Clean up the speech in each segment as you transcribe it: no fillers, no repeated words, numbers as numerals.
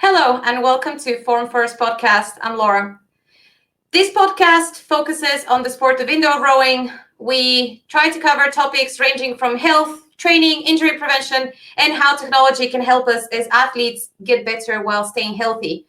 Hello and welcome to First Podcast. I'm Laura. This podcast focuses on the sport of indoor rowing. We try to cover topics ranging from health, training, injury prevention, and how technology can help us as athletes get better while staying healthy.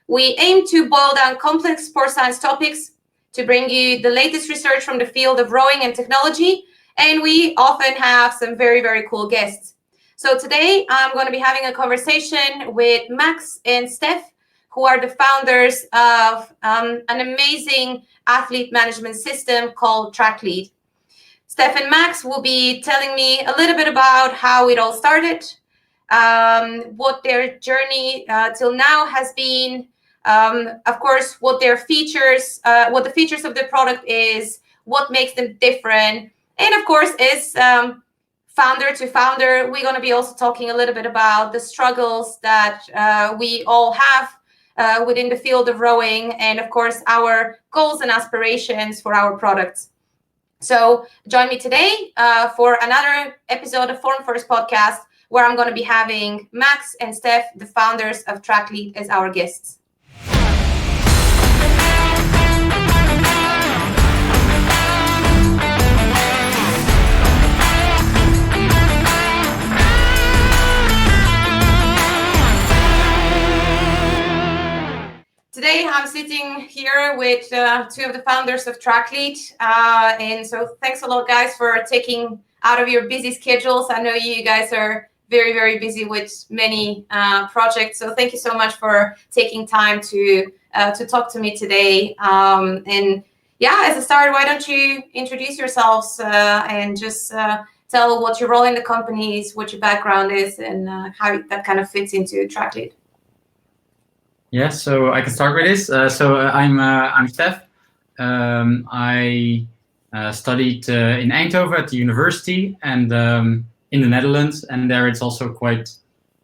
We aim to boil down complex sport science topics to bring you the latest research from the field of rowing and technology, and we often have some very, very cool guests. So today I'm going to be having a conversation with Max and Stef, who are the founders of an amazing athlete management system called Tracklete. Stef and Max will be telling me a little bit about how it all started, what their journey till now has been, of course, what the features of the product is, what makes them different, and of course, is founder to founder, we're going to be also talking a little bit about the struggles that we all have within the field of rowing, and of course, our goals and aspirations for our products. So join me today for another episode of First Podcast, where I'm going to be having Max and Stef, the founders of Tracklete, as our guests. Today, I'm sitting here with two of the founders of Tracklete. And so thanks a lot, guys, for taking out of your busy schedules. I know you guys are very, very busy with many projects. So thank you so much for taking time to talk to me today. And yeah, as a start, why don't you introduce yourselves and just tell what your role in the company is, what your background is, and how that kind of fits into Tracklete. Yeah, so I can start with this. I'm Stef. I studied in Eindhoven at the university and in the Netherlands, and there it's also quite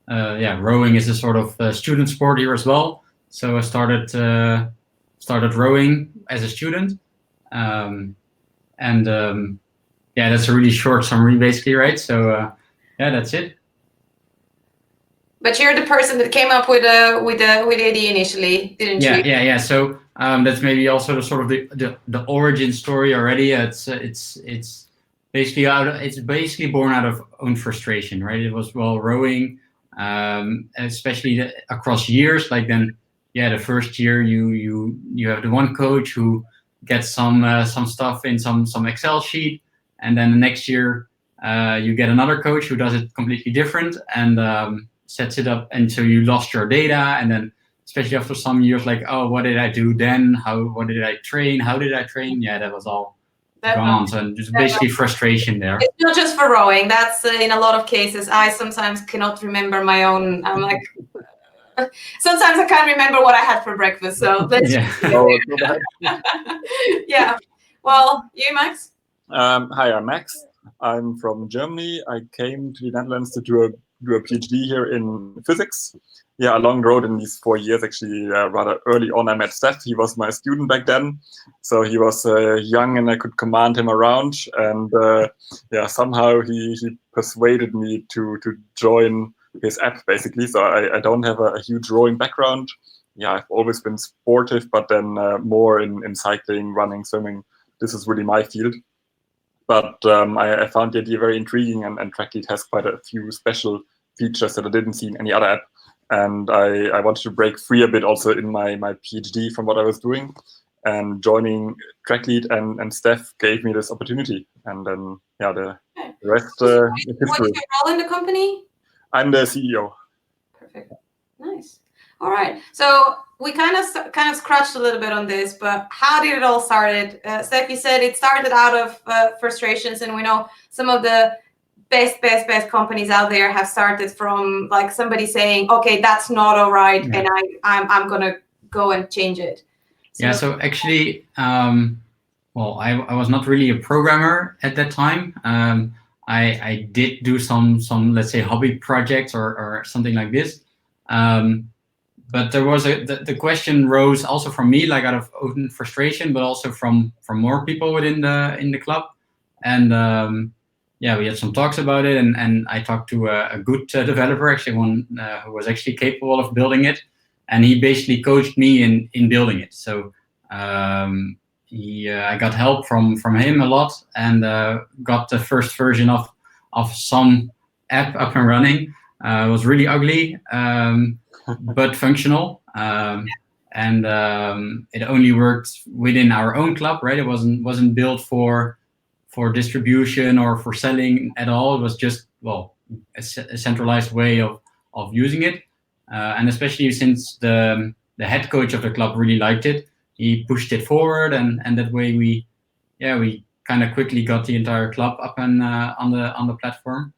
rowing is a sort of student sport here as well. So I started rowing as a student, that's a really short summary, basically, right? So that's it. But you're the person that came up with the idea initially, didn't you? Yeah. So that's maybe also the sort of the origin story already. It's basically born out of own frustration, right? It was rowing, especially across years. Like then, the first year you have the one coach who gets some stuff in some Excel sheet, and then the next year you get another coach who does it completely different and sets it up, and so you lost your data, and then especially after some years, like, oh, what did I do then? What did I train? How did I train? Yeah, that was all gone. So just basically frustration there. It's not just for rowing. That's in a lot of cases. I sometimes cannot remember my own. I'm like, sometimes I can't remember what I had for breakfast. So let's yeah. Well, you, Max? Hi, I'm Max. I'm from Germany. I came to the Netherlands to do a PhD here in physics. Yeah, along the road in these 4 years, actually, rather early on, I met Stef. He was my student back then. So he was young and I could command him around. And somehow he persuaded me to join his app, basically. So I don't have a huge rowing background. Yeah, I've always been sportive, but then more in cycling, running, swimming. This is really my field. But I found the idea very intriguing, and Tracklete has quite a few special features that I didn't see in any other app. And I wanted to break free a bit also in my PhD from what I was doing. And joining Tracklete and Stef gave me this opportunity. And then, the rest is history. What is your role in the company? I'm the CEO. Perfect. Nice. All right. So we kind of scratched a little bit on this, but how did it all started? Stef, you said it started out of frustrations, and we know some of the best companies out there have started from like somebody saying, okay, that's not all right, and I'm gonna go and change it. So actually, I was not really a programmer at that time. I did do some let's say hobby projects or something like this. But there was the question rose also from me, like out of own frustration, but also from more people within the club. And we had some talks about it, and I talked to a good developer, actually one who was actually capable of building it, and he basically coached me in building it. So I got help from him a lot, and got the first version of some app up and running. It was really ugly, but functional. And it only worked within our own club, right? It wasn't built for distribution or for selling at all. It was just, well, a centralized way of using it. And especially since the head coach of the club really liked it, he pushed it forward, and that way we kind of quickly got the entire club up and on the platform.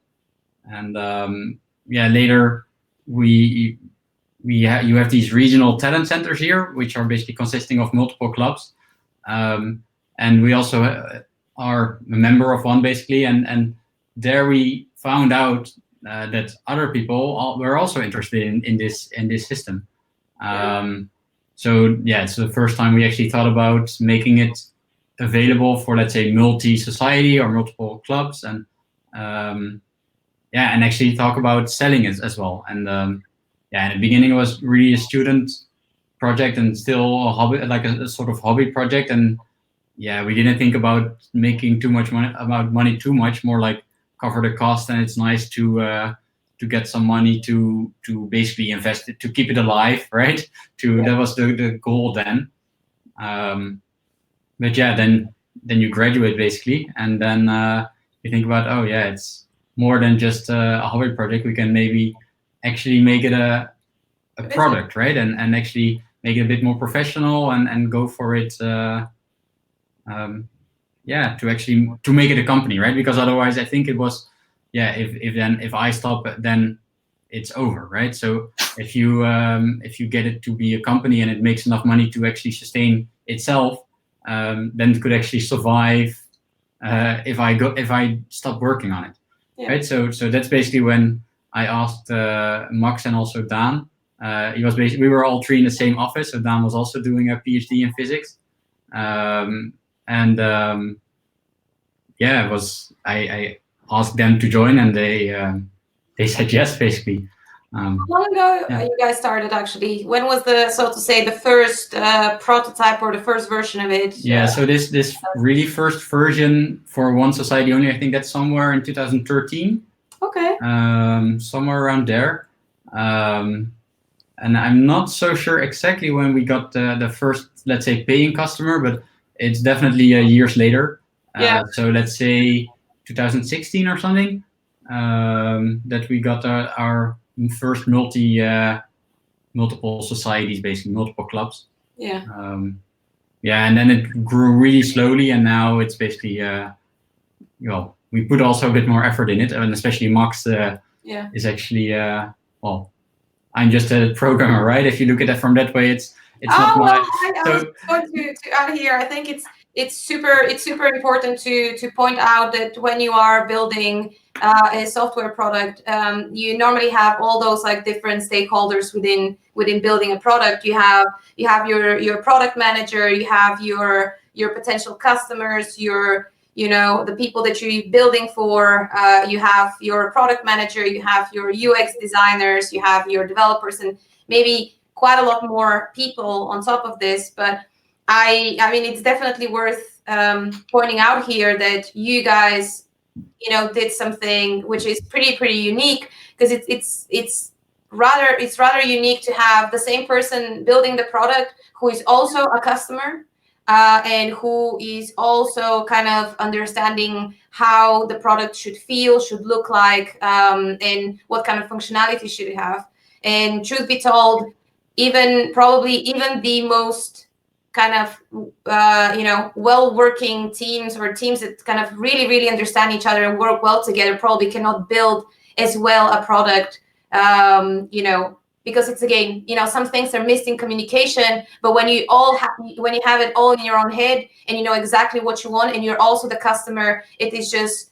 And later you have these regional talent centers here, which are basically consisting of multiple clubs, and we also are a member of one, basically, and there we found out that other people were also interested in this system. So it's the first time we actually thought about making it available for, let's say, multi-society or multiple clubs, and and actually talk about selling it as well. And in the beginning it was really a student project and still a hobby, like a sort of hobby project. And we didn't think about making too much money too much, more like cover the cost. And it's nice to get some money to basically invest it, to keep it alive, right? That was the goal then. But then you graduate basically, and then you think about, it's more than just a hobby project. We can maybe actually make it a product, right? And actually make it a bit more professional and go for it. To make it a company, right? Because otherwise, I think it was, if I stop, then it's over, right? So if you get it to be a company and it makes enough money to actually sustain itself, then it could actually survive if I stop working on it, right? So that's basically when I asked Max and also Dan. We were all three in the same office. So Dan was also doing a PhD in physics. I asked them to join, and they said yes, basically. How long ago you guys started, actually? When was the first prototype or the first version of it? So this really first version for one society only, I think that's somewhere in 2013. Okay. Somewhere around there. And I'm not so sure exactly when we got the first, let's say, paying customer, but it's definitely years later. So let's say 2016 or something, that we got our first multiple societies, basically multiple clubs. And then it grew really slowly, and now it's basically we put also a bit more effort in it, and especially Max is actually I'm just a programmer, right? If you look at it from that way, it's not my. I was going to add here. I think it's super important to point out that when you are building a software product, you normally have all those like different stakeholders within building a product. You have your product manager, you have your potential customers, the people that you're building for, you have your product manager, you have your UX designers, you have your developers, and maybe quite a lot more people on top of this. But I mean, it's definitely worth pointing out here that you guys, did something which is pretty unique, because it's rather unique to have the same person building the product who is also a customer. And who is also kind of understanding how the product should feel, should look like, and what kind of functionality should it have. And truth be told, even the most kind of well-working teams, or teams that kind of really understand each other and work well together, probably cannot build as well a product, because it's, again, some things are missing communication. But when you have it all in your own head, and you know exactly what you want, and you're also the customer, it just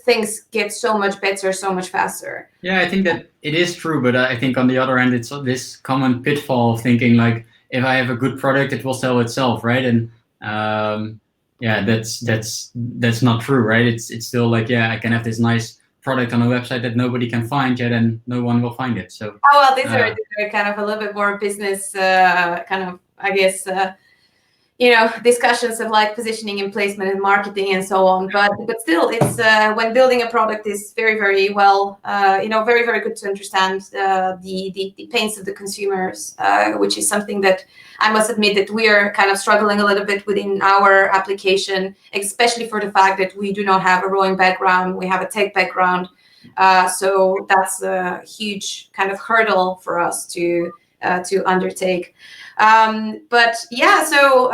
things get so much better, so much faster. Yeah, I think that it is true, but I think on the other end, it's this common pitfall of thinking like, if I have a good product, it will sell itself, right? And yeah, that's not true, right? It's still like, yeah, I can have this nice product on a website that nobody can find yet, and no one will find it. So Oh, well, these are kind of a little bit more business kind of, I guess, discussions of like positioning and placement and marketing and so on. But still, it's when building a product is very, very well, very, very good to understand the pains of the consumers, which is something that I must admit that we are kind of struggling a little bit within our application, especially for the fact that we do not have a rowing background, we have a tech background. So that's a huge kind of hurdle for us to undertake. But yeah, so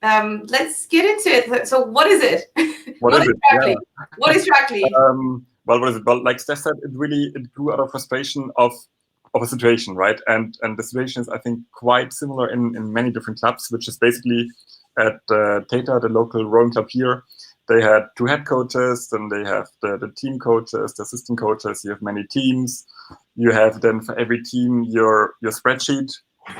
let's get into it. So what is it? What is it? Tracklete? Yeah. What is Tracklete? Well, what is it? Well, like Stef said, it grew out of frustration of a situation, right? And the situation is, I think, quite similar in many different clubs, which is basically at Tata, the local rowing club here. They had 2 head coaches, then they have the team coaches, the assistant coaches. You have many teams. You have then for every team your spreadsheet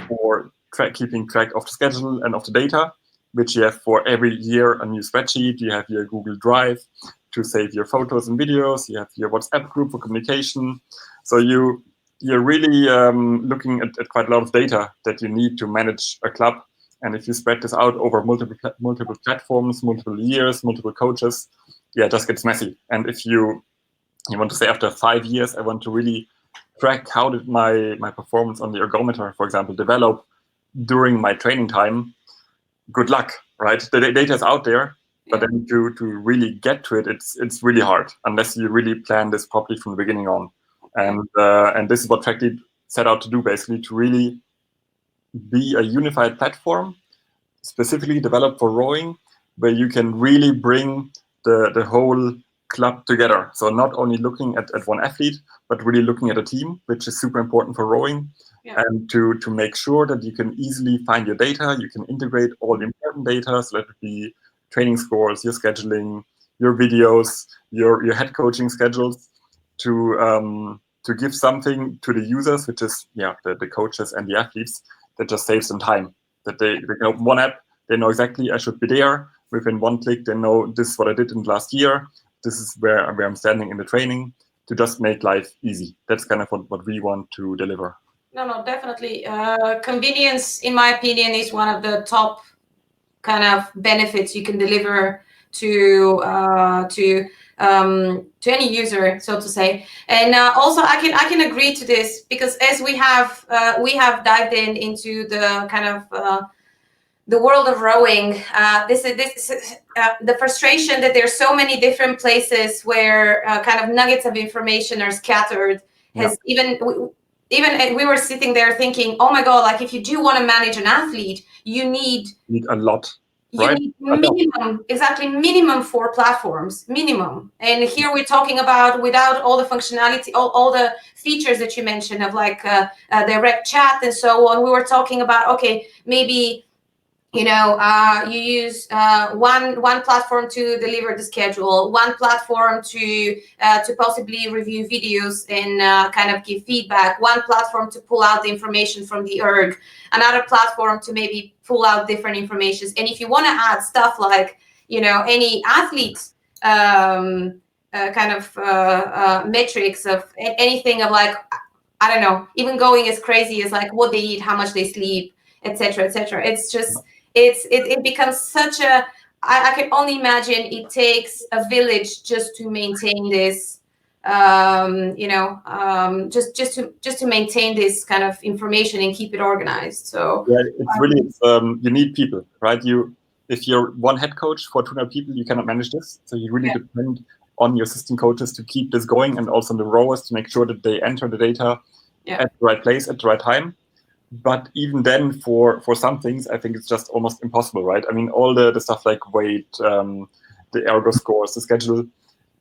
for keeping track of the schedule and of the data, which you have for every year a new spreadsheet. You have your Google Drive to save your photos and videos. You have your WhatsApp group for communication. So you're really looking at quite a lot of data that you need to manage a club. And if you spread this out over multiple platforms, multiple years, multiple coaches, yeah, it just gets messy. And if you want to say after 5 years, I want to really track how did my performance on the ergometer, for example, develop during my training time, good luck, right? The data is out there, but then to really get to it, it's really hard unless you really plan this properly from the beginning on. And this is what Tracklete set out to do, basically, to really be a unified platform specifically developed for rowing, where you can really bring the whole club together. So not only looking at one athlete, but really looking at a team, which is super important for rowing. Yeah. And to make sure that you can easily find your data, you can integrate all the important data, so that would be training scores, your scheduling, your videos, your head coaching schedules, to give something to the users, which is the coaches and the athletes, that just saves them time. That they can open one app, they know exactly I should be there. Within one click, they know this is what I did in the last year. This is where I'm standing in the training, to just make life easy. That's kind of what we want to deliver. No, definitely. Convenience, in my opinion, is one of the top kind of benefits you can deliver to any user, so to say. And also, I can agree to this, because as we have dived into the kind of the world of rowing, this is the frustration that there's so many different places where kind of nuggets of information are scattered. Has even we were sitting there thinking, oh my God, like if you do want to manage an athlete, you need a lot. You need minimum 4 platforms, minimum. And here we're talking about, without all the functionality, all the features that you mentioned of like direct chat and so on. We were talking about, okay, maybe you use one platform to deliver the schedule, one platform to possibly review videos and kind of give feedback, one platform to pull out the information from the erg, another platform to maybe pull out different information. And if you want to add stuff like, any athlete kind of metrics of anything of like, I don't know, even going as crazy as like what they eat, how much they sleep, etc., etc. It's just, it becomes such a, I can only imagine it takes a village just to maintain this, just to maintain this kind of information and keep it organized. So yeah, it's really, you need people, right? If you're one head coach for 200 people, you cannot manage this. So you really depend on your assistant coaches to keep this going, and also on the rowers to make sure that they enter the data at the right place at the right time. But even then, for some things, I think it's just almost impossible, right? I mean, all the stuff like weight, the ergo scores, the schedule,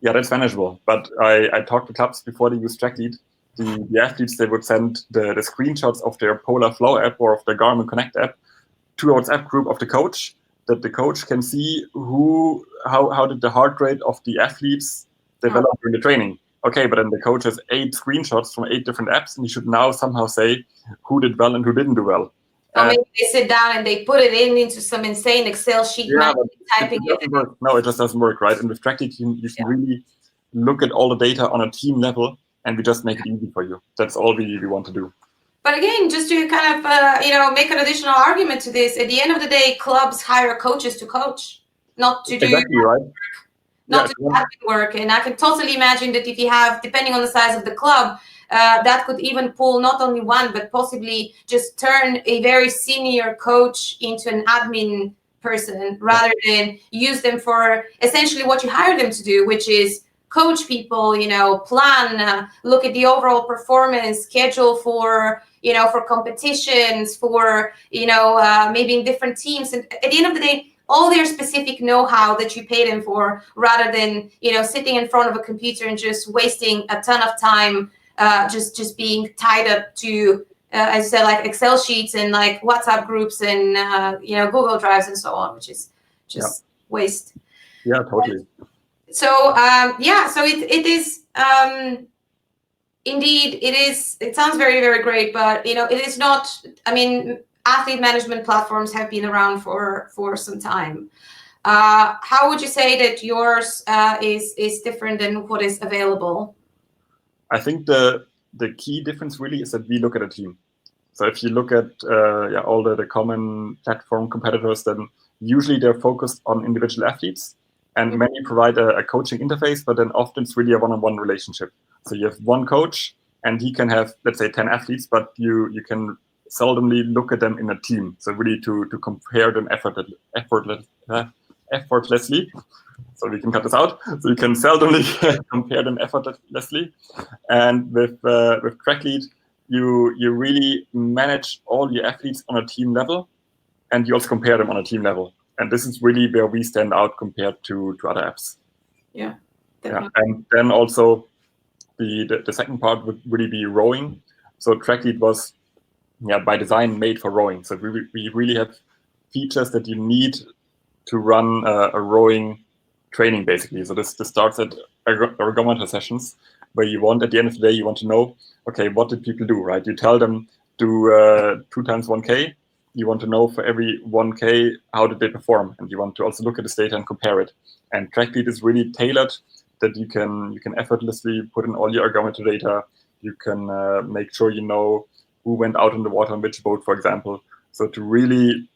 that's manageable. But I talked to clubs before they use Tracklete. The athletes, they would send the screenshots of their Polar Flow app or of the Garmin Connect app to a WhatsApp group of the coach, that the coach can see how did the heart rate of the athletes develop during the training. Okay, but then the coach has 8 screenshots from 8 different apps, and he should now somehow say who did well and who didn't do well. Or maybe they sit down and they put it into some insane Excel sheet, typing it. No, it just doesn't work, right? And with Tracklete, you can really look at all the data on a team level, and we just make it easy for you. That's all we want to do. But again, just to kind of make an additional argument to this, at the end of the day, clubs hire coaches to coach, not to do right. Not to do admin work. And I can totally imagine that if you have, depending on the size of the club, that could even pull not only one, but possibly just turn a very senior coach into an admin person, rather than use them for essentially what you hire them to do, which is coach people, plan, look at the overall performance, schedule for competitions, for, maybe in different teams. And at the end of the day, all their specific know-how that you pay them for, rather than, sitting in front of a computer and just wasting a ton of time, just being tied up to, as I said, like Excel sheets and like WhatsApp groups and, Google Drives and so on, which is just waste. Yeah, totally. So, so it is, indeed, it sounds very, very great, but, it is not, athlete management platforms have been around for some time. How would you say that yours is different than what is available? I think the key difference really is that we look at a team. So if you look at all the common platform competitors, then usually they're focused on individual athletes, and many provide a coaching interface, but then often it's really a one-on-one relationship. So you have one coach, and he can have, let's say, 10 athletes, but you can seldomly look at them in a team. So really to compare them effortlessly. So we can cut this out. So you can seldomly compare them effortlessly. And with Tracklete, you really manage all your athletes on a team level, and you also compare them on a team level. And this is really where we stand out compared to other apps. Yeah. And then also the second part would really be rowing. So Tracklete was by design made for rowing. So we really have features that you need to run a rowing training, basically. So this starts at ergometer sessions, where you want, at the end of the day, you want to know, okay, what did people do, right? You tell them do 2 times 1K. You want to know for every 1K, how did they perform? And you want to also look at this data and compare it. And Tracklete is really tailored that you can effortlessly put in all your ergometer data. You can make sure you know who went out in the water on which boat, for example. So to really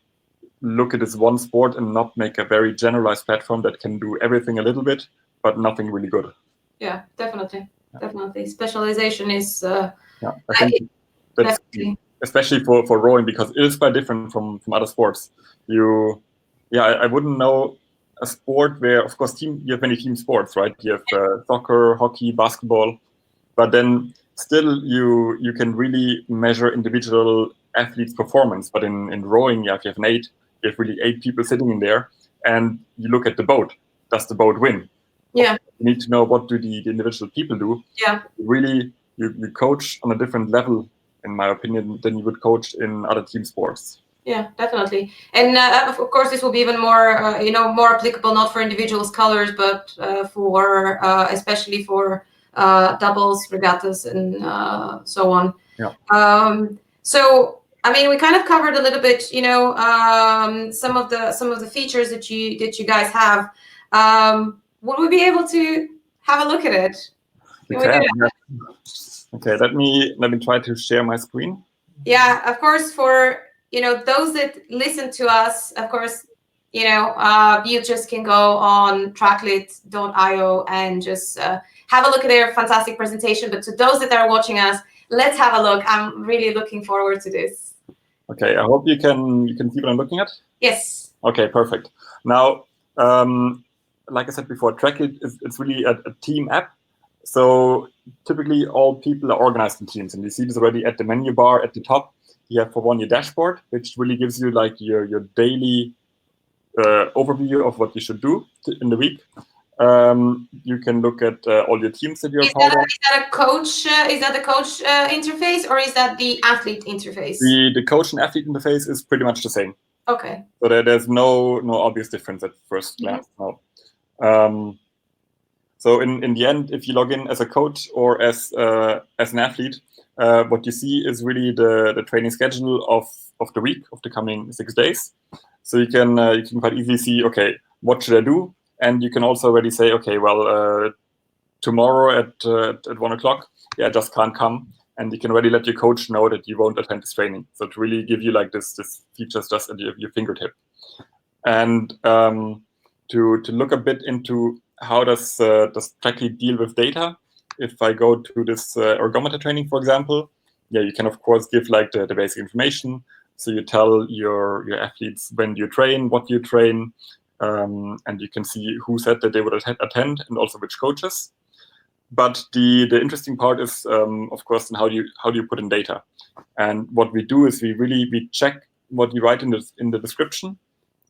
look at this one sport and not make a very generalized platform that can do everything a little bit, but nothing really good. Yeah, definitely. Definitely. Specialization is... I think that's especially for rowing, because it is quite different from other sports. I wouldn't know a sport where, of course, you have many team sports, right? You have soccer, hockey, basketball, but then still you can really measure individual athletes' performance. But in rowing, if you have 8, you have really 8 people sitting in there, and you look at the boat. Does the boat win? Yeah. You need to know, what do the individual people do? Yeah. Really, you coach on a different level, in my opinion, than you would coach in other team sports. Yeah, definitely. And of course, this will be even more, more applicable, not for individuals' colors, but for especially for doubles, regattas, and so on. Yeah. So, we kind of covered a little bit, some of the features that you guys have. Would we be able to have a look at it? Okay, let me try to share my screen. Yeah, of course, for those that listen to us, of course, you just can go on tracklete.io and just have a look at their fantastic presentation. But to those that are watching us, let's have a look. I'm really looking forward to this. Okay, I hope you can see what I'm looking at. Yes. Okay, perfect. Now, like I said before, Tracklete it's really a team app. So typically all people are organized in teams, and you see this already at the menu bar at the top. You have, for one, your dashboard, which really gives you like your daily overview of what you should do in the week. You can look at all your teams that you're part of. Is that a coach? Is that the coach interface, or is that the athlete interface? The coach and athlete interface is pretty much the same. Okay. So there's no obvious difference at first glance. No. So in the end, if you log in as a coach or as an athlete, what you see is really the training schedule of the week, of the coming 6 days. So you can quite easily see, okay, what should I do? And you can also already say, okay, well, tomorrow at 1 o'clock, I just can't come. And you can already let your coach know that you won't attend this training. So to really give you like this features just at your fingertip. And to look a bit into how does Tracklete deal with data? If I go to this ergometer training, for example, you can of course give like the basic information. So you tell your athletes when you train, what you train, and you can see who said that they would attend and also which coaches. But the interesting part is, of course, how do you put in data? And what we do is we check what you write in the description,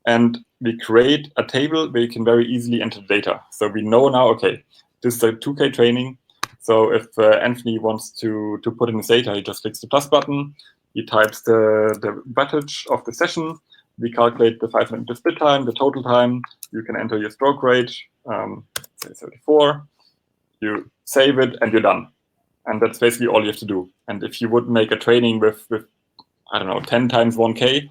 and we create a table where you can very easily enter the data. So we know now, okay, this is a 2K training. So if Anthony wants to put in his data, he just clicks the plus button, he types the wattage of the session, we calculate the 5 minute split time, the total time, you can enter your stroke rate, say 34, you save it and you're done. And that's basically all you have to do. And if you would make a training with I don't know, 10 times 1K,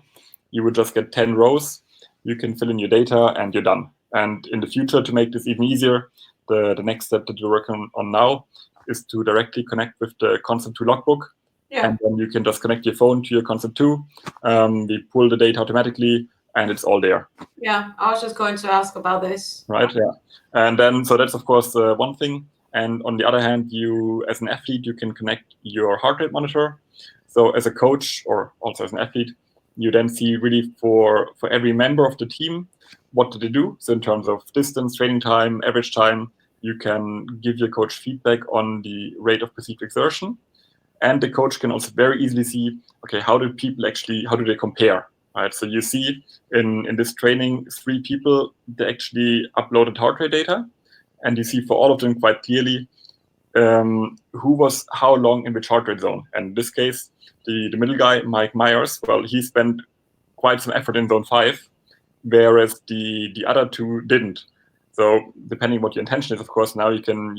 you would just get 10 rows, you can fill in your data and you're done. And in the future, to make this even easier, the next step that we're working on now is to directly connect with the Concept 2 logbook. Yeah. And then you can just connect your phone to your Concept 2. We pull the data automatically and it's all there. Yeah, I was just going to ask about this. Right, yeah. And then, so that's of course one thing. And on the other hand, you, as an athlete, you can connect your heart rate monitor. So as a coach or also as an athlete, you then see really for every member of the team, what did they do? So in terms of distance, training time, average time, you can give your coach feedback on the rate of perceived exertion. And the coach can also very easily see, okay, how do they compare? Right? So you see in this training, 3 people, they actually uploaded heart rate data. And you see for all of them quite clearly who was how long in which heart rate zone. And in this case, the middle guy, Mike Myers, well, he spent quite some effort in zone 5, whereas the other 2 didn't. So depending what your intention is, of course, now you can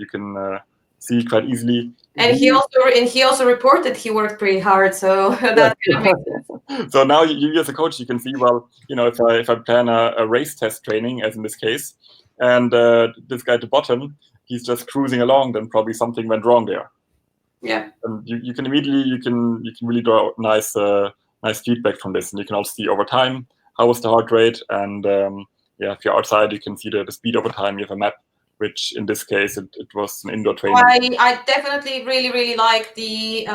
see quite easily. And he also reported he worked pretty hard, so that kind of makes sense. So now you as a coach, you can see, well, if I plan a race test training, as in this case, and this guy at the bottom, he's just cruising along, then probably something went wrong there. Yeah. And you can immediately really draw nice feedback from this, and you can also see over time how was the heart rate, and if you're outside, you can see the speed over time. You have a map, which in this case it was an indoor training. I definitely really like the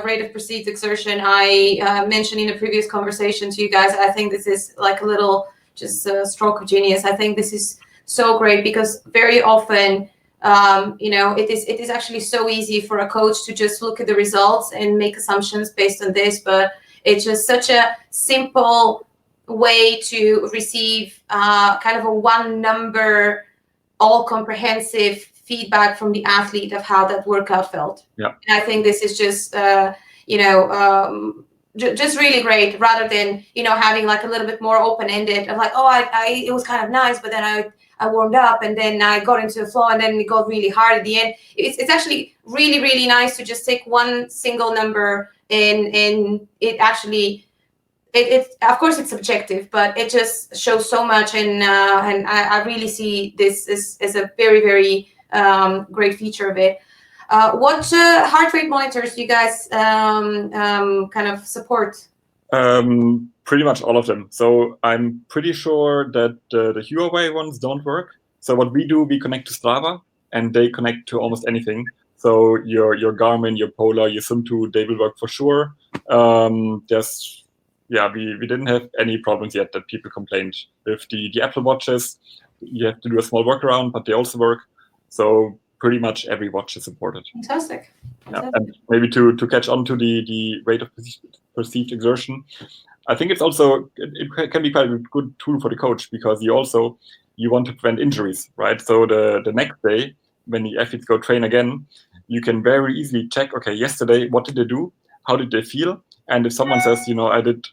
rate of perceived exertion. I mentioned in a previous conversation to you guys. I think this is like a little just a stroke of genius. I think this is so great because very often. It is actually so easy for a coach to just look at the results and make assumptions based on this, but it's just such a simple way to receive kind of a one number, all comprehensive feedback from the athlete of how that workout felt. Yeah. And I think this is just, just really great rather than, having like a little bit more open-ended of like, it was kind of nice, but then I warmed up and then I got into the flow and then it got really hard at the end. It's actually really, really nice to just take one single number and it actually, of course it's subjective, but it just shows so much. And I really see this as a very, very great feature of it. What heart rate monitors do you guys kind of support? Pretty much all of them. So I'm pretty sure that the Huawei ones don't work. So what we do, we connect to Strava, and they connect to almost anything. So your Garmin, your Polar, your Sim2, they will work for sure. We didn't have any problems yet that people complained. With the Apple Watches, you have to do a small workaround, but they also work. So pretty much every watch is supported. Fantastic. Yeah. And maybe to catch on to the rate of perceived exertion, I think it can be quite a good tool for the coach because you want to prevent injuries, right? So the next day when the athletes go train again, you can very easily check, okay, yesterday, what did they do? How did they feel? And if someone says, I did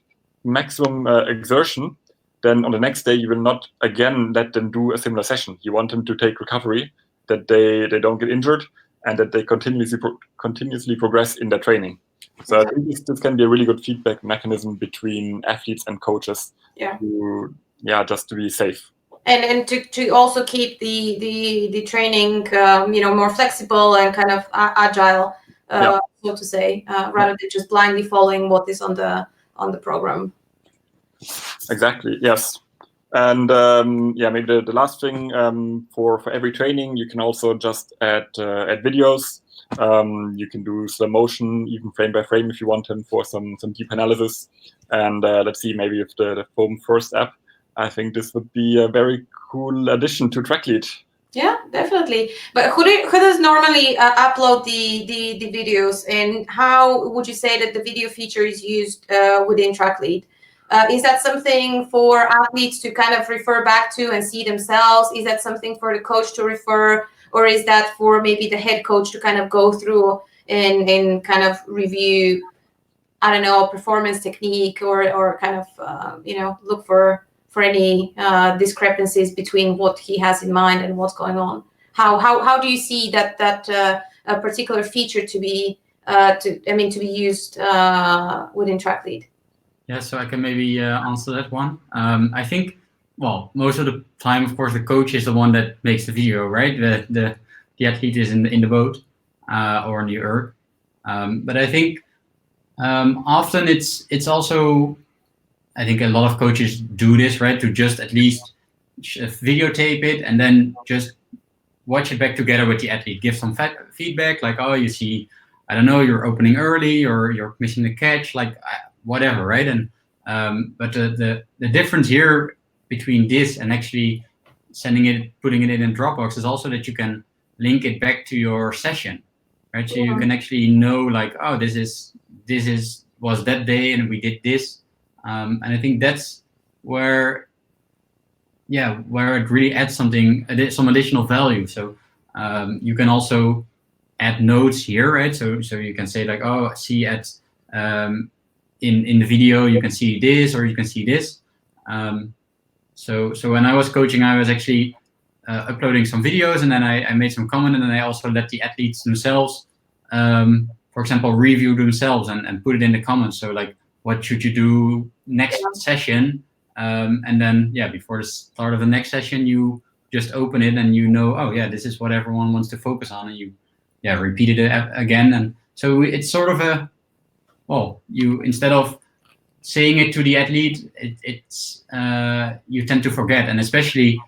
maximum exertion, then on the next day, you will not again let them do a similar session. You want them to take recovery, that they don't get injured, and that they continuously progress in their training. So I think this can be a really good feedback mechanism between athletes and coaches. Yeah. Just to be safe. And to also keep the training more flexible and kind of agile, so to say, rather than just blindly following what is on the program. Exactly. Yes. And maybe the last thing, for every training, you can also just add videos. You can do slow motion, even frame by frame, if you want them for some deep analysis. And let's see, maybe with the Foam First app, I think this would be a very cool addition to Tracklete. Yeah, definitely. But who does normally upload the videos, and how would you say that the video feature is used within Tracklete? Is that something for athletes to kind of refer back to and see themselves? Is that something for the coach to refer, or is that for maybe the head coach to kind of go through and kind of review, I don't know, performance technique or kind of look for any discrepancies between what he has in mind and what's going on? How do you see that a particular feature to be used within Tracklete? Yeah, so I can maybe answer that one. I think, well, most of the time, of course, the coach is the one that makes the video, right? The athlete is in the boat or in the erg. But I think often it's also, I think a lot of coaches do this, right? To just at least videotape it and then just watch it back together with the athlete. Give some feedback, like, oh, you see, I don't know, you're opening early or you're missing the catch, like whatever, right? And but the difference here between this and actually putting it in Dropbox is also that you can link it back to your session, right? So you can actually know, like, oh, this was that day and we did this. And I think that's where it really adds some additional value. So you can also add notes here, right? So you can say, like, oh, see in the video you can see this or you can see this. So when I was coaching, I was actually uploading some videos, and then I made some comment, and then I also let the athletes themselves, for example, review themselves and put it in the comments. So, like, what should you do next session? And then, before the start of the next session, you just open it and oh yeah, this is what everyone wants to focus on, and you repeat it again. And so it's sort of you, instead of saying it to the athlete, it's you tend to forget. And especially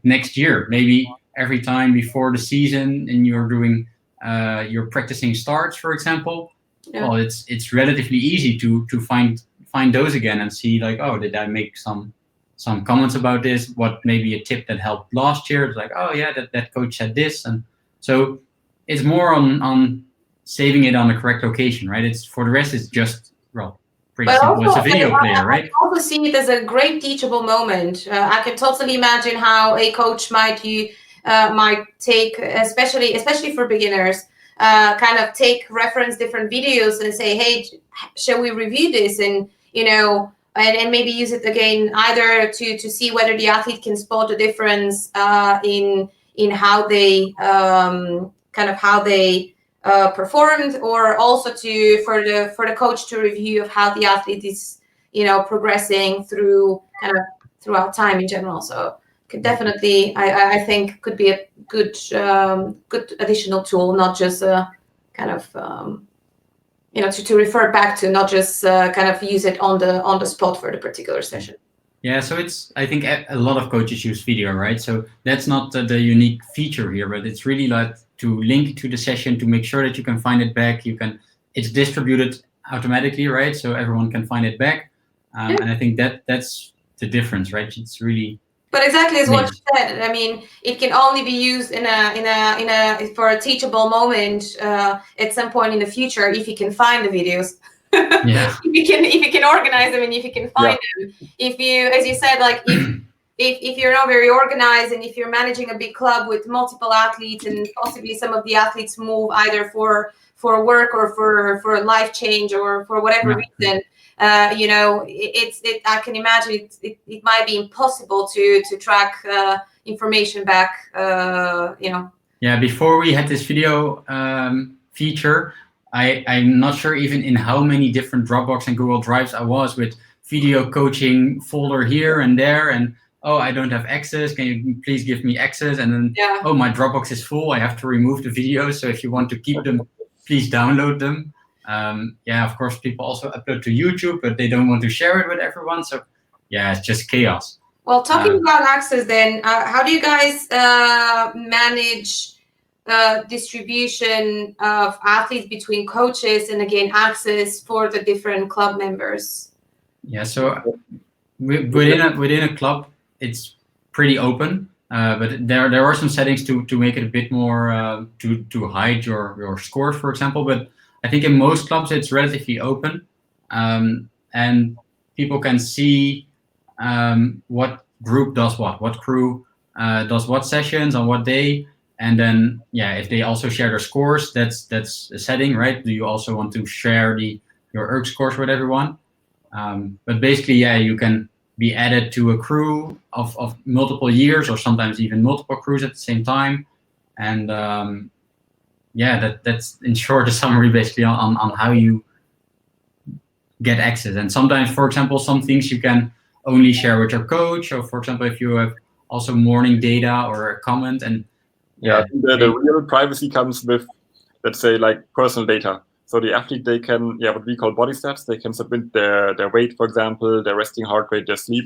next year, maybe every time before the season and you're doing your practicing starts, for example, well, it's relatively easy to find those again and see, like, oh, did I make some comments about this? What maybe a tip that helped last year? It's like, oh yeah, that coach said this. And so it's more on saving it on the correct location, right? It's for the rest, it's just pretty simple. It's a video player, right? I also see it as a great teachable moment. I can totally imagine how a coach might take, especially for beginners, kind of take reference different videos and say, hey, shall we review this? And and maybe use it again, either to see whether the athlete can spot a difference in how they performed, or also for the coach to review of how the athlete is progressing throughout time in general. So could definitely, I think, could be a good additional tool, not just kind of to refer back to, not just kind of use it on the spot for the particular session. Yeah, so I think a lot of coaches use video, right? So that's not the unique feature here, but it's really like to link to the session to make sure that you can find it back. It's distributed automatically, right? So everyone can find it back. And I think that's the difference, right? It's really. But exactly as what you said. I mean, it can only be used for a teachable moment at some point in the future if you can find the videos. Yeah. if you can organize them and if you can find them. If you, as you said, like if you're not very organized and if you're managing a big club with multiple athletes and possibly some of the athletes move either for work or for a life change or for whatever reason, I can imagine it might be impossible to track information back. Yeah, before we had this video feature, I'm not sure even in how many different Dropbox and Google Drives I was with video coaching folder here and there, and oh, I don't have access. Can you please give me access? And then oh, my Dropbox is full. I have to remove the videos. So if you want to keep them, please download them. Of course, people also upload to YouTube, but they don't want to share it with everyone. So yeah, it's just chaos. Well, talking about access, then, how do you guys manage distribution of athletes between coaches and again access for the different club members? Yeah, so within a club, it's pretty open, but there are some settings to make it a bit more to hide your scores, for example. But I think in most clubs it's relatively open, and people can see what group does what crew does what sessions on what day. And then, if they also share their scores, that's a setting, right? Do you also want to share your erg scores with everyone? But basically, you can be added to a crew of multiple years, or sometimes even multiple crews at the same time. And that's in short a summary basically on how you get access. And sometimes, for example, some things you can only share with your coach. So, for example, if you have also morning data or a comment, and I think the real privacy comes with, let's say, like personal data. So the athlete, they can, what we call body stats. They can submit their weight, for example, their resting heart rate, their sleep.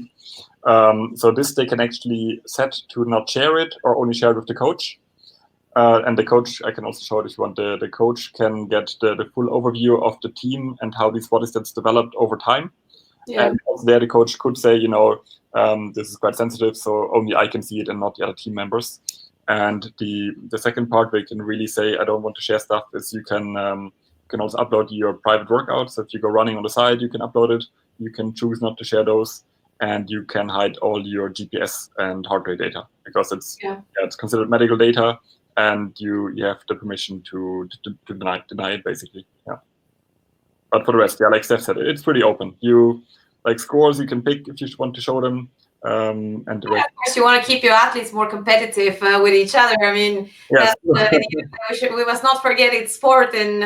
So this they can actually set to not share it or only share it with the coach. And the coach, I can also show it if you want. The coach can get the full overview of the team and how these body stats developed over time. Yeah. And also there the coach could say, this is quite sensitive, so only I can see it and not the other team members. And the second part where you can really say, I don't want to share stuff, is you can also upload your private workouts. So if you go running on the side, you can upload it. You can choose not to share those, and you can hide all your GPS and heart rate data because it's considered medical data, and you have the permission to deny it basically. Yeah. But for the rest, like Stef said, it's pretty open. You like scores you can pick if you want to show them. And the rest. Of course, you want to keep your athletes more competitive with each other. I mean, we must not forget it's sport, and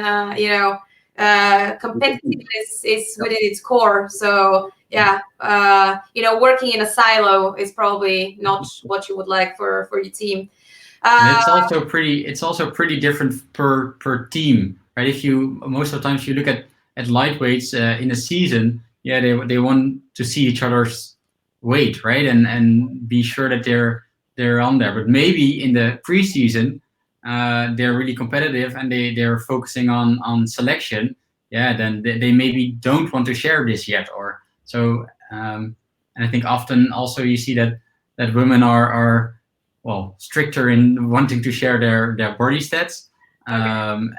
competitiveness is within its core. So working in a silo is probably not what you would like for your team. And it's also pretty different per team, right? If you most of the times you look at lightweights in a season, they want to see each other's weight, right, and be sure that they're on there. But maybe in the preseason, they're really competitive and they're focusing on selection. Then they maybe don't want to share this yet, or so. And I think often also you see that women are stricter in wanting to share their body stats. And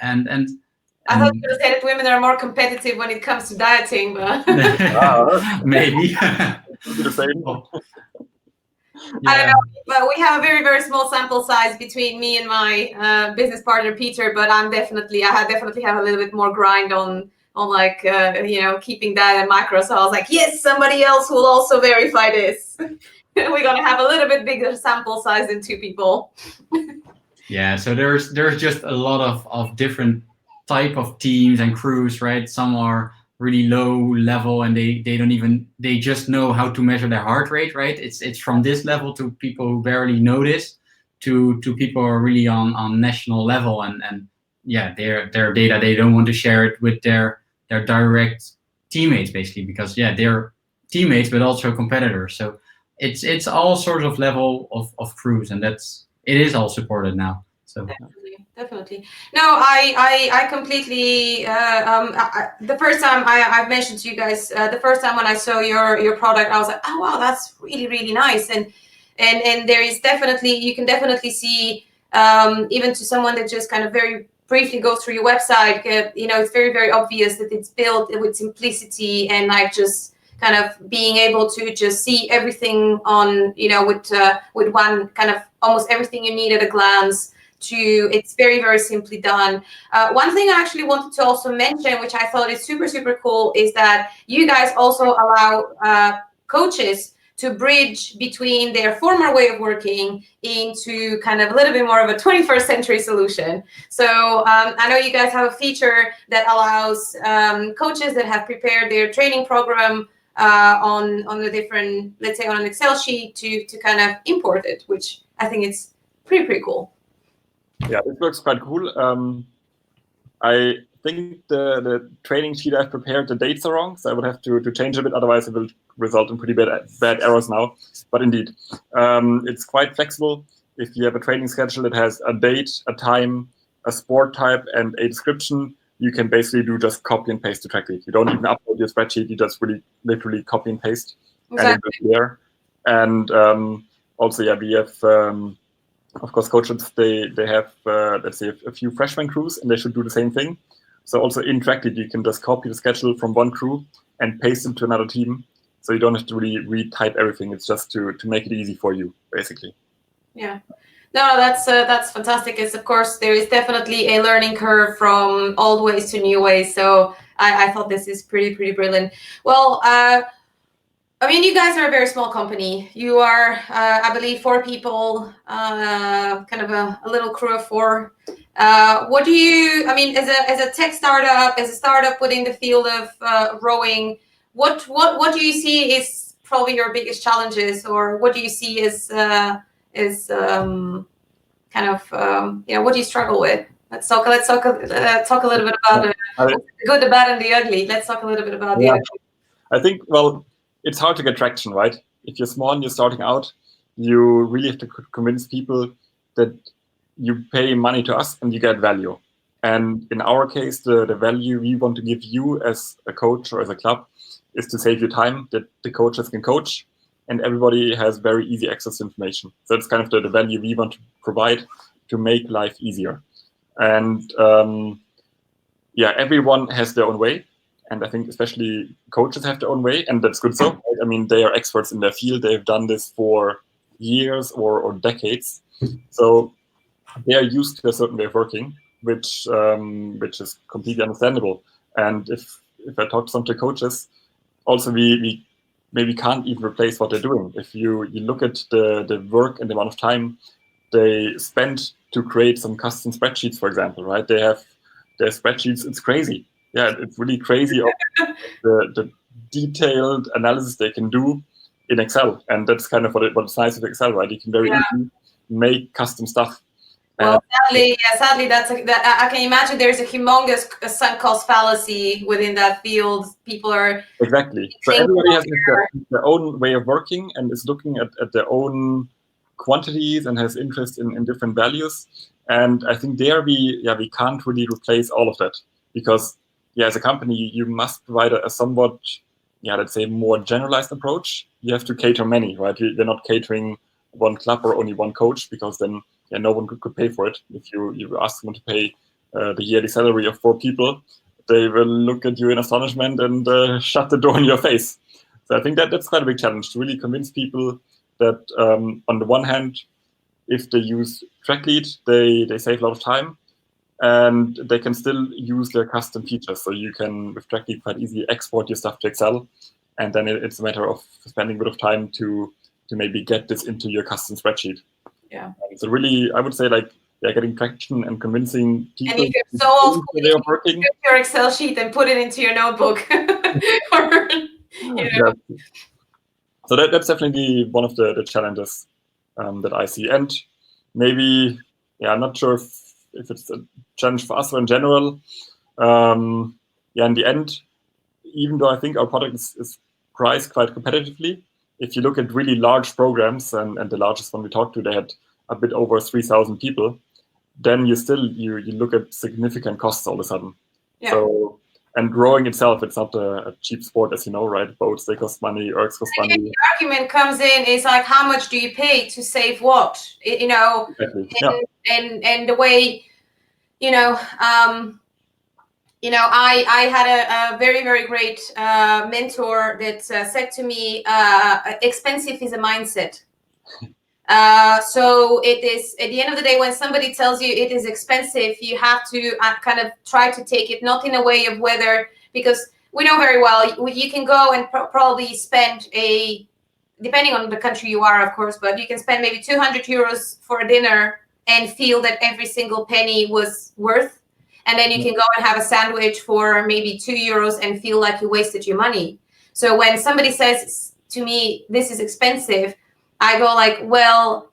I thought you were going to say that women are more competitive when it comes to dieting, but maybe. I don't know, but we have a very, very small sample size between me and my business partner Peter. But I definitely have a little bit more grind on like keeping that in macro. So I was like, yes, somebody else will also verify this. We're gonna have a little bit bigger sample size than 2 people. So there's just a lot of different type of teams and crews, right? Some are really low level and they just know how to measure their heart rate, right? It's from this level to people who barely know this to people who are really on national level and their data, they don't want to share it with their direct teammates basically because they're teammates but also competitors. So it's all sorts of level of crews, and it is all supported now. So definitely. No, I completely. The first time I've mentioned to you guys, the first time when I saw your product, I was like, oh wow, that's really, really nice. And there is definitely, you can definitely see, even to someone that just kind of very briefly goes through your website, it's very, very obvious that it's built with simplicity and like just kind of being able to just see everything on, with one kind of almost everything you need at a glance. It's very, very simply done. One thing I actually wanted to also mention, which I thought is super, super cool, is that you guys also allow coaches to bridge between their former way of working into kind of a little bit more of a 21st century solution. So I know you guys have a feature that allows coaches that have prepared their training program on the different, let's say on an Excel sheet to kind of import it, which I think it's pretty cool. Yeah, it works quite cool. I think the training sheet I've prepared, the dates are wrong, so I would have to change a bit, otherwise it will result in pretty bad errors now. But indeed, it's quite flexible. If you have a training schedule that has a date, a time, a sport type, and a description, you can basically do just copy and paste to Tracklete. You don't even upload your spreadsheet, you just really literally copy and paste. Exactly. And it's there. And also, yeah, we have, of course, coaches, they have, let's say, a few freshman crews, and they should do the same thing. So also in Tracklete, you can just copy the schedule from one crew and paste it to another team. So you don't have to really retype everything. It's just to make it easy for you, basically. Yeah. No, that's fantastic. It's, of course, there is definitely a learning curve from old ways to new ways. So I thought this is pretty brilliant. Well, I mean, you guys are a very small company. You are, I believe, 4 people, kind of a little crew of 4. What do you, I mean, as a tech startup, as a startup within the field of rowing, what do you see is probably your biggest challenges, or what do you see as kind of, what do you struggle with? Let's talk a little bit about the good, the bad, and the ugly. Let's talk a little bit about the ugly. I think, well, it's hard to get traction, right? If you're small and you're starting out, you really have to convince people that you pay money to us and you get value. And in our case, the value we want to give you as a coach or as a club is to save you time, that the coaches can coach and everybody has very easy access to information. So it's kind of the value we want to provide to make life easier. And everyone has their own way. And I think especially coaches have their own way, and that's good so. Right? I mean, they are experts in their field. They've done this for years or decades. So they are used to a certain way of working, which is completely understandable. And if I talk to some coaches, also we maybe can't even replace what they're doing. If you look at the work and the amount of time they spend to create some custom spreadsheets, for example, right? They have their spreadsheets, it's crazy. Yeah, it's really crazy of the detailed analysis they can do in Excel. And that's kind of what's nice with Excel, right? You can very easily make custom stuff. Well, sadly, I can imagine there's a humongous sunk cost fallacy within that field. People are... Exactly. So everybody has their own way of working and is looking at their own quantities and has interest in different values. And I think there we can't really replace all of that, because as a company, you must provide a somewhat, let's say, more generalized approach. You have to cater many, right? You're not catering one club or only one coach, because then no one could pay for it. If you ask them to pay the yearly salary of 4 people, they will look at you in astonishment and shut the door in your face. So I think that's quite a big challenge, to really convince people that on the one hand, if they use Tracklete, they save a lot of time, and they can still use their custom features. So you can, with Tracklete, quite easily export your stuff to Excel, and then it's a matter of spending a bit of time to maybe get this into your custom spreadsheet. Yeah. So really, I would say, getting traction and convincing people. And if you're so old, you can take your Excel sheet and put it into your notebook. So that's definitely one of the challenges that I see. And maybe, I'm not sure if it's a challenge for us or in general. In the end, even though I think our product is priced quite competitively, if you look at really large programs, and the largest one we talked to, they had a bit over 3,000 people, then you look at significant costs all of a sudden. Yeah. So, and rowing itself, it's not a cheap sport, as you know, right? Boats, they cost money, ergs cost money. The argument comes in is like, how much do you pay to save what? Exactly. And the way, I had a very, very great mentor that said to me, expensive is a mindset. So it is, at the end of the day, when somebody tells you it is expensive, you have to kind of try to take it not in a way of whether, because we know very well you can go and probably spend a depending on the country you are, of course, but you can spend maybe 200 euros for a dinner and feel that every single penny was worth. And then you can go and have a sandwich for maybe 2 euros and feel like you wasted your money. So when somebody says to me, this is expensive, I go like, well,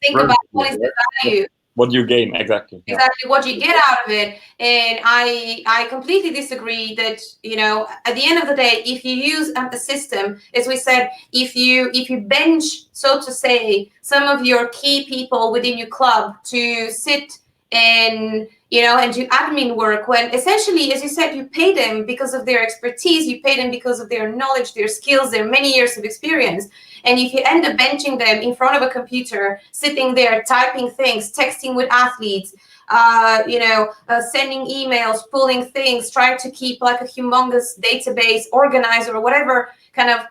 think about what is the value. What you gain, exactly. Exactly, what you get out of it. And I completely disagree that, you know, at the end of the day, if you use a system, as we said, if you bench, so to say, some of your key people within your club to sit and, you know, and do admin work, when essentially, as you said, you pay them because of their expertise, you pay them because of their knowledge, their skills, their many years of experience. And if you end up benching them in front of a computer, sitting there typing things, texting with athletes, sending emails, pulling things, trying to keep like a humongous database organized or whatever kind of,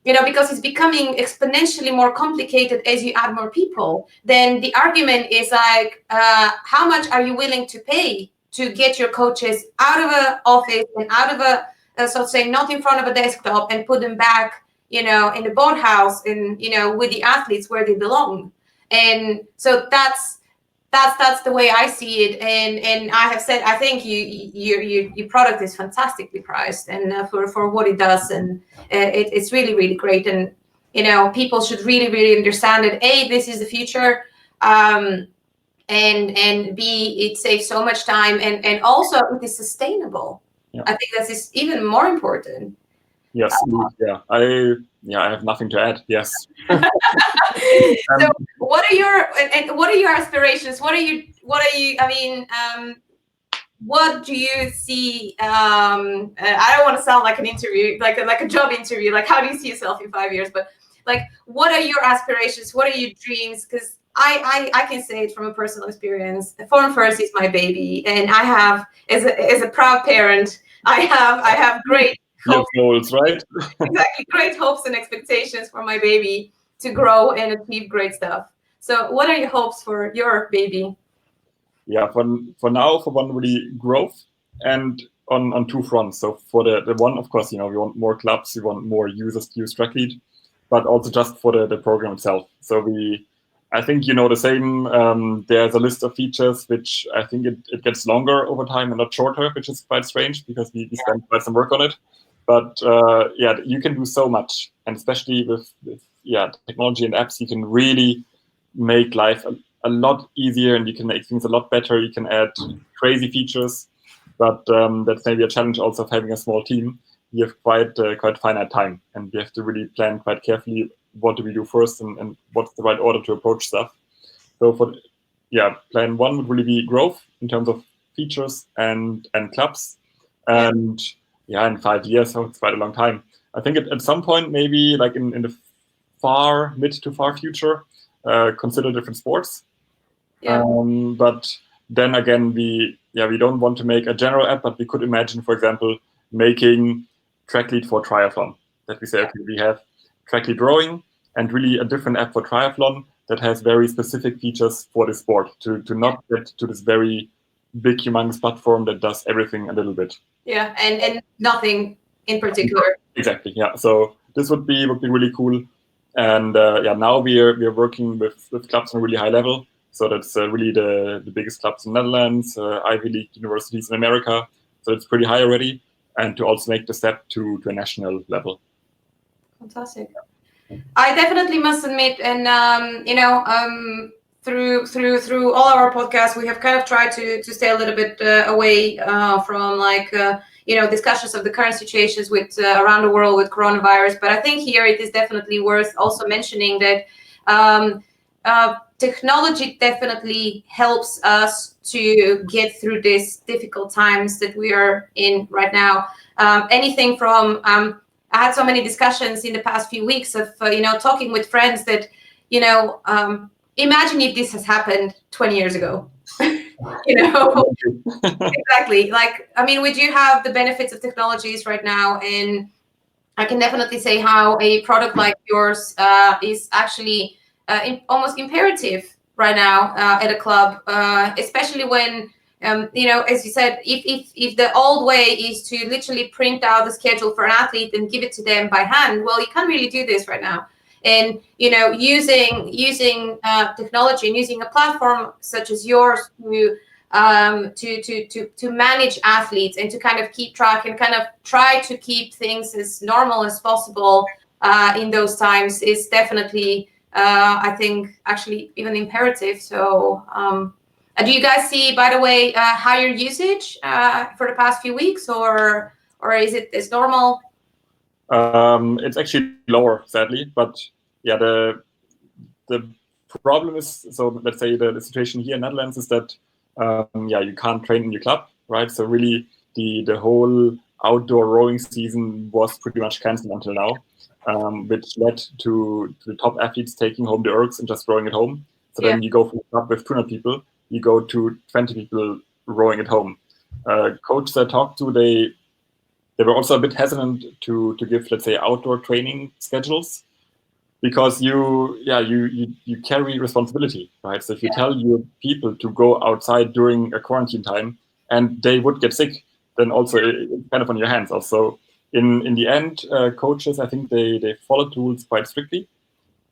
you know, because it's becoming exponentially more complicated as you add more people, then the argument is like, how much are you willing to pay to get your coaches out of an office and out of so to say, not in front of a desktop, and put them back, you know, in the boathouse and, you know, with the athletes where they belong. And so that's the way I see it. And I have said, I think your product is fantastically priced and for what it does. And it's really, really great. And, you know, people should really, really understand that A, this is the future. And B, it saves so much time. And also it is sustainable. Yeah. I think that is even more important. Yes. I have nothing to add. Yes. So what are your aspirations? What do you see? I don't want to sound like an interview, like a job interview. Like, how do you see yourself in 5 years? But like, what are your aspirations? What are your dreams? Because I can say it from a personal experience. Form First is my baby, and I have, as a proud parent, I have great goals, right? Exactly, great hopes and expectations for my baby to grow and achieve great stuff. So what are your hopes for your baby? Yeah, for now, for one, really growth, and on two fronts. So for the one, of course, you know, we want more clubs, we want more users to use Tracklete, but also just for the program itself. So I think, you know, the same, there's a list of features which I think it gets longer over time and not shorter, which is quite strange because we spend quite some work on it. But you can do so much, and especially with technology and apps, you can really make life a lot easier, and you can make things a lot better. You can add crazy features, but that's maybe a challenge also of having a small team. You have quite finite time, and you have to really plan quite carefully what do we do first and what's the right order to approach stuff. So plan one would really be growth in terms of features and clubs, and in 5 years, so it's quite a long time. I think at some point, maybe like in the mid to far future, consider different sports. Yeah. But then again, we don't want to make a general app, but we could imagine, for example, making Tracklete for triathlon. That we say, okay, we have Tracklete rowing and really a different app for triathlon that has very specific features for the sport to not get to this very big, humongous platform that does everything a little bit. Yeah, and nothing in particular. Exactly. Yeah. So this would be really cool. And now we are working with clubs on a really high level. So that's really the biggest clubs in the Netherlands, Ivy League universities in America. So it's pretty high already. And to also make the step to a national level. Fantastic. I definitely must admit, and through all our podcasts, we have kind of tried to stay a little bit away from discussions of the current situations with around the world with coronavirus. But I think here it is definitely worth also mentioning that technology definitely helps us to get through these difficult times that we are in right now. Anything from I had so many discussions in the past few weeks of talking with friends that imagine if this has happened 20 years ago. Exactly. Like, I mean, we do have the benefits of technologies right now, and I can definitely say how a product like yours is actually almost imperative right now at a club, especially when, as you said, if the old way is to literally print out the schedule for an athlete and give it to them by hand, well, you can't really do this right now. And using technology and using a platform such as yours to manage athletes and to kind of keep track and kind of try to keep things as normal as possible in those times is definitely, I think, actually even imperative. So do you guys see, by the way, higher usage for the past few weeks, or is it as normal? It's actually lower, sadly, but yeah, the problem is, so let's say the situation here in Netherlands is that you can't train in your club, right? So really the whole outdoor rowing season was pretty much cancelled until now, which led to the top athletes taking home the ergs and just rowing at home. So then you go from a club with 200 people, you go to 20 people rowing at home. Coaches I talked to, they were also a bit hesitant to give, let's say, outdoor training schedules, because you carry responsibility, right? So if you tell your people to go outside during a quarantine time and they would get sick, then also it's kind of on your hands. Also, in the end, coaches, I think they followed rules quite strictly,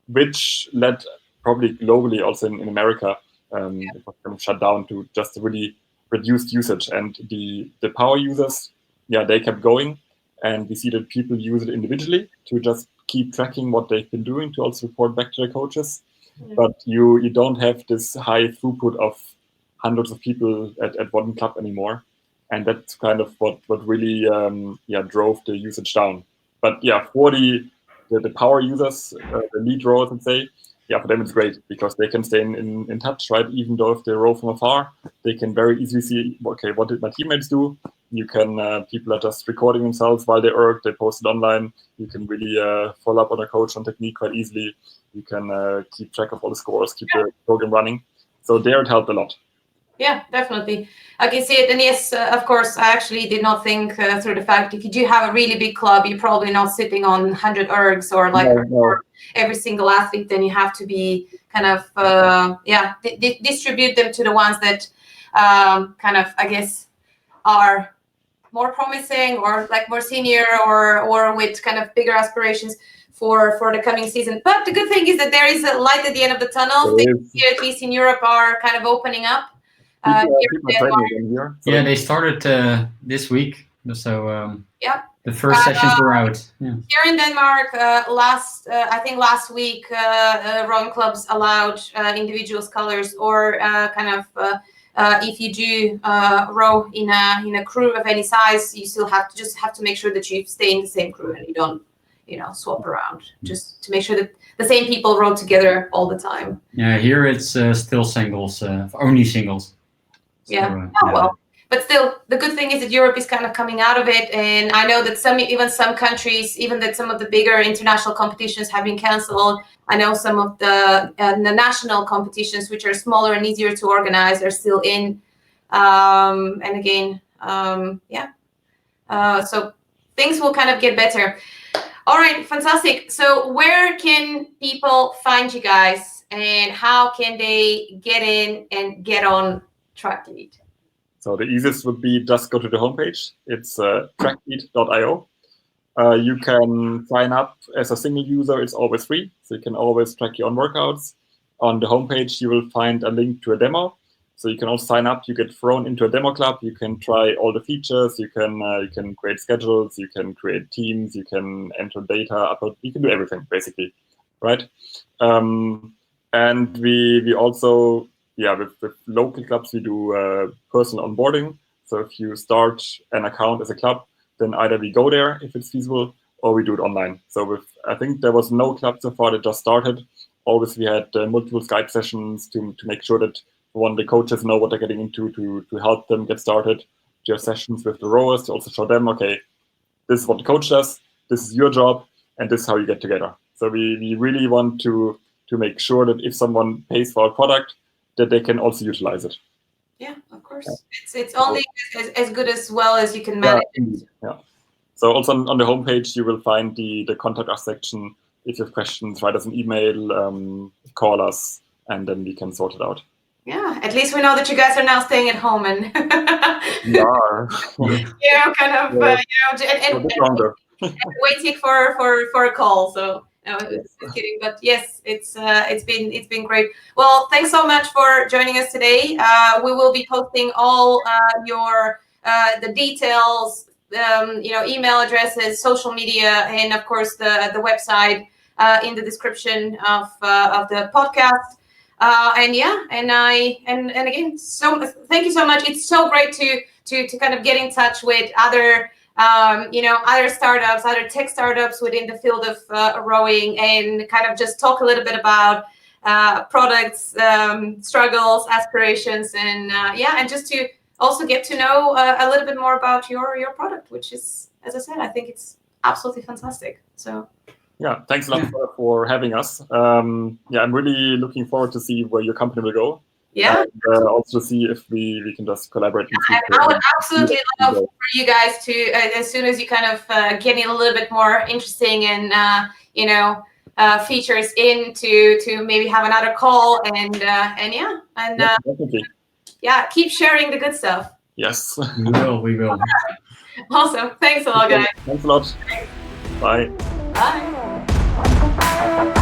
which led probably globally, also in America, it was kind of shut down to just really reduced usage. And the power users, they kept going, and we see that people use it individually to just keep tracking what they've been doing, to also report back to their coaches. But you don't have this high throughput of hundreds of people at one club anymore, and that's kind of what really drove the usage down. But for the power users, the lead rowers, let's say, for them it's great, because they can stay in touch, right? Even though if they row from afar, they can very easily see, okay, what did my teammates do? You can, people are just recording themselves while they erg, they post it online. You can really follow up on a coach on technique quite easily. You can keep track of all the scores, keep the program running. So there it helped a lot. Yeah, definitely. I can see it. And yes, of course, I actually did not think through the fact, if you do have a really big club, you're probably not sitting on 100 ergs or like for every single athlete. Then you have to be kind of, distribute them to the ones that kind of, I guess, are more promising or like more senior or with kind of bigger aspirations for the coming season. But the good thing is that there is a light at the end of the tunnel. Things here, at least in Europe, are kind of opening up. Yeah, they started this week. So the first sessions were out. Yeah. Here in Denmark, I think last week, rowing clubs allowed individual scholars or if you do row in a crew of any size, you still have to make sure that you stay in the same crew and you don't swap around, just to make sure that the same people row together all the time. Yeah, here it's still singles, only singles. So, well, but still, the good thing is that Europe is kind of coming out of it, and I know that some countries, even that some of the bigger international competitions have been cancelled. I know some of the national competitions, which are smaller and easier to organize, are still in. And again, so things will kind of get better. All right, fantastic. So where can people find you guys, and how can they get in and get on Tracklete? So the easiest would be just go to the homepage. It's tracklete.io. You can sign up as a single user. It's always free, so you can always track your own workouts. On the homepage, you will find a link to a demo. So you can also sign up. You get thrown into a demo club. You can try all the features. You can create schedules. You can create teams. You can enter data, upload. You can do everything basically, right? And we also, with local clubs, we do personal onboarding. So if you start an account as a club, then either we go there if it's feasible, or we do it online. So I think there was no club so far that just started. Always we had multiple Skype sessions to make sure that the coaches know what they're getting into, to help them get started. You have sessions with the rowers to also show them, okay, this is what the coach does, this is your job, and this is how you get together. So we really want to make sure that if someone pays for our product, that they can also utilize it. Yeah, of course. It's only as good as well as you can manage it. Yeah. So also on the homepage, you will find the contact us section. If you have questions, write us an email, call us, and then we can sort it out. Yeah, at least we know that you guys are now staying at home and and waiting for a call. So No, it's kidding, but yes, it's been great. Well, thanks so much for joining us today. We will be posting all your the details, email addresses, social media, and of course the website in the description of the podcast. And again, so thank you so much. It's so great to kind of get in touch with other other startups, other tech startups within the field of rowing, and kind of just talk a little bit about products, struggles, aspirations, and and just to also get to know a little bit more about your product, which is, as I said, I think it's absolutely fantastic. So. Yeah, thanks a lot for having us. I'm really looking forward to see where your company will go. Yeah. And also see if we can just collaborate. And I would absolutely love for you guys to, as soon as you kind of getting a little bit more interesting and features in to maybe have another call and definitely. Keep sharing the good stuff. Yes. We will. Awesome. Thanks a lot, guys. Thanks a lot. Bye. Bye.